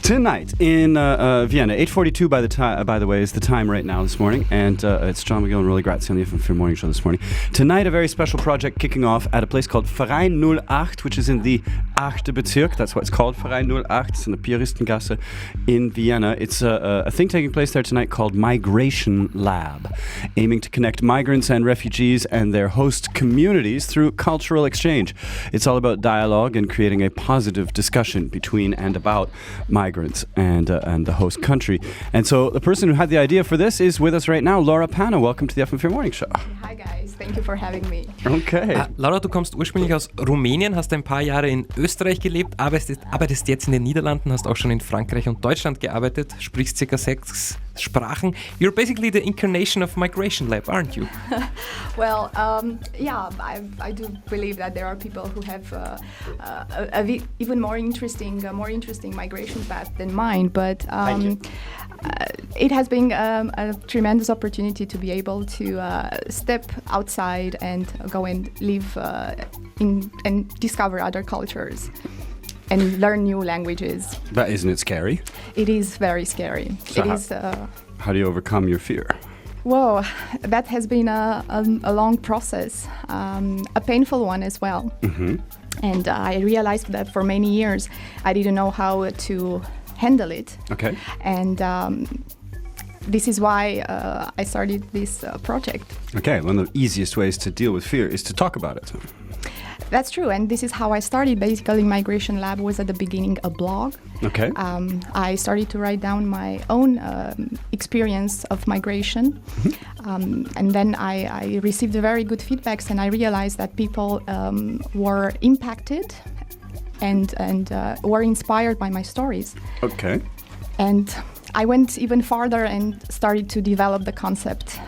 Tonight in Vienna, 8:42 by the way, is the time right now this morning, and it's John Megill and Roland Gratzer on the FM4 morning show this morning. Tonight, a very special project kicking off at a place called Verein 08, which is in the 8th Bezirk. That's why it's called Verein 08. It's in the Piaristengasse in Vienna. It's a thing taking place there tonight called migrationlab, aiming to connect migrants and refugees and their host communities through cultural exchange. It's all about dialogue and creating a positive discussion between and about migrants and the host country. And so the person who had the idea for this is with us right now, Pana. Welcome to the FM4 Morning Show. Hi guys, thank you for having me. Okay. Laura, du kommst ursprünglich aus Rumänien, hast ein paar Jahre in Österreich gelebt, arbeitest jetzt in den Niederlanden, hast auch schon in Frankreich und Deutschland gearbeitet, sprichst ca. 6 Sprachen. You're basically the incarnation of Migration Lab, aren't you? Well, yeah, I do believe that there are people who have a even more interesting migration path than mine, but it has been a tremendous opportunity to be able to step outside and go and live and discover other cultures and learn new languages. But isn't it scary? It is very scary. So how do you overcome your fear? Whoa, that has been a long process, a painful one as well. Mm-hmm. And I realized that for many years I didn't know how to handle it. Okay. And this is why I started this project. Okay, one of the easiest ways to deal with fear is to talk about it. That's true, and this is how I started. Basically, Migration Lab was at the beginning a blog. Okay. I started to write down my own experience of migration, and then I received very good feedbacks, and I realized that people were impacted and were inspired by my stories. Okay. And I went even farther and started to develop the concept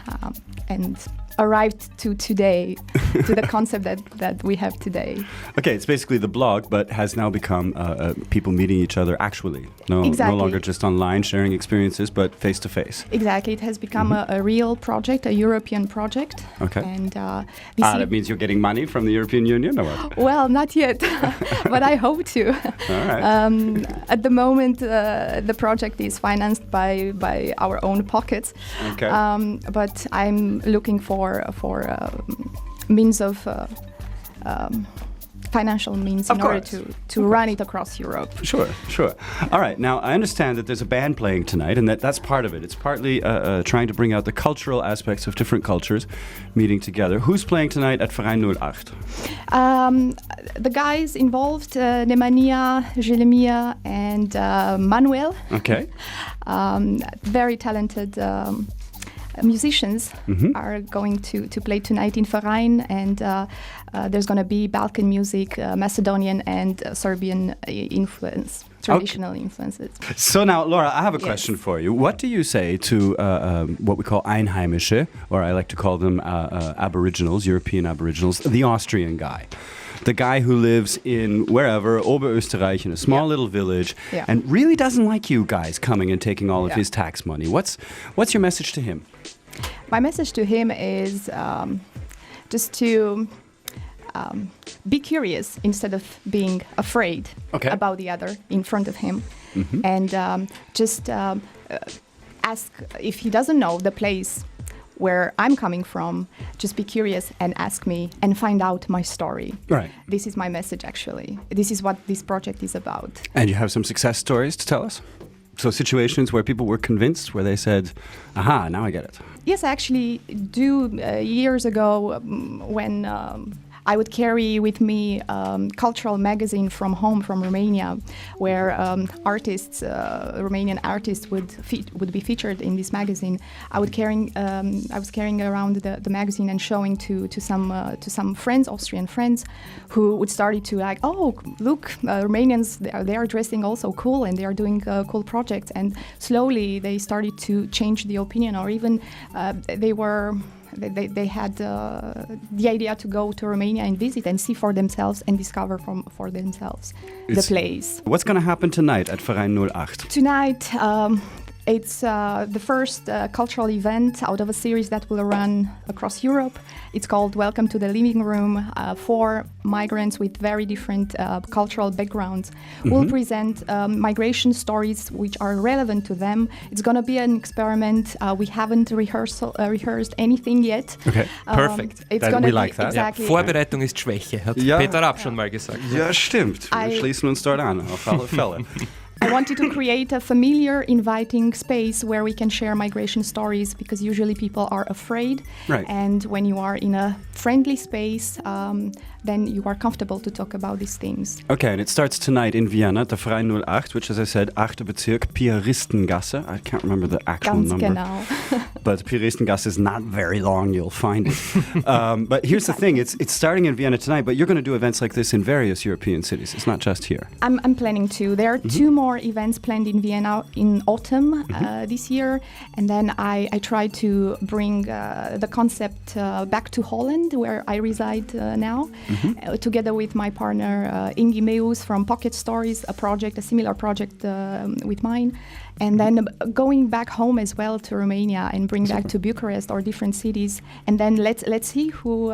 and arrived to today, to the concept that we have today. Okay, it's basically the blog, but has now become people meeting each other actually. Exactly. No longer just online sharing experiences, but face to face. Exactly, it has become a real project, a European project. Okay. And that means you're getting money from the European Union, or what? Well, not yet, but I hope to. All right. At the moment, the project is financed by our own pockets. Okay. But I'm looking for means of financial means in order to run it across Europe. Sure. All right. Now, I understand that there's a band playing tonight, and that's part of it. It's partly trying to bring out the cultural aspects of different cultures meeting together. Who's playing tonight at Verein 08? The guys involved, Nemanja, Jeremia, and Manuel. Okay. Very talented musicians are going to play tonight in Verein, and there's going to be Balkan music, Macedonian and Serbian traditional influences. So now, Laura, I have a question for you. What do you say to what we call Einheimische, or I like to call them Aboriginals, European Aboriginals, the Austrian guy? The guy who lives in wherever, Oberösterreich, in a small little village, and really doesn't like you guys coming and taking all of his tax money. What's your message to him? My message to him is just to be curious instead of being afraid about the other in front of him. Mm-hmm. And just ask if he doesn't know the place where I'm coming from, just be curious and ask me and find out my story. Right. This is my message, actually. This is what this project is about. And you have some success stories to tell us? So situations where people were convinced, where they said, aha, now I get it. Yes, I actually do. Years ago, when I would carry with me cultural magazine from home, from Romania, where artists, Romanian artists would be featured in this magazine. I was carrying around the magazine and showing to some friends, Austrian friends, who would start to like, oh, look, Romanians, they are dressing also cool and they are doing cool projects. And slowly they started to change the opinion, or even they had the idea to go to Romania and visit and see for themselves and discover for themselves the place. What's going to happen tonight at Verein 08? Tonight, It's the first cultural event out of a series that will run across Europe. It's called Welcome to the Living Room for migrants with very different cultural backgrounds. We'll present migration stories which are relevant to them. It's going to be an experiment. We haven't rehearsed anything yet. Okay, perfect. It's we gonna like be, that. Exactly. Vorbereitung ist Schwäche, hat Ja. Peter Rapp schon mal gesagt. Ja, stimmt. Wir schließen uns dort an, auf alle Fälle. I wanted to create a familiar, inviting space where we can share migration stories because usually people are afraid. Right. And when you are in a friendly space, then you are comfortable to talk about these things. Okay, and it starts tonight in Vienna at the Verein 08, which, as I said, 8. Bezirk, Piaristengasse. I can't remember the actual Ganz number. genau. But Piaristengasse is not very long, you'll find it. But here's the thing, it's starting in Vienna tonight, but you're going to do events like this in various European cities. It's not just here. I'm planning to. There are two more events planned in Vienna in autumn this year. And then I try to bring the concept back to Holland, where I reside now, together with my partner Ingi Meus from Pocket Stories, a similar project with mine. And then going back home as well to Romania and bring back to Bucharest or different cities. And then let's see who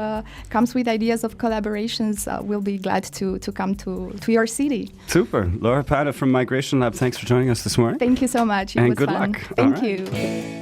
comes with ideas of collaborations. We'll be glad to come to your city. Super. Laura Pana from Migration Lab, thanks for joining us this morning. Thank you so much. It And was good fun. luck. Thank All right. you.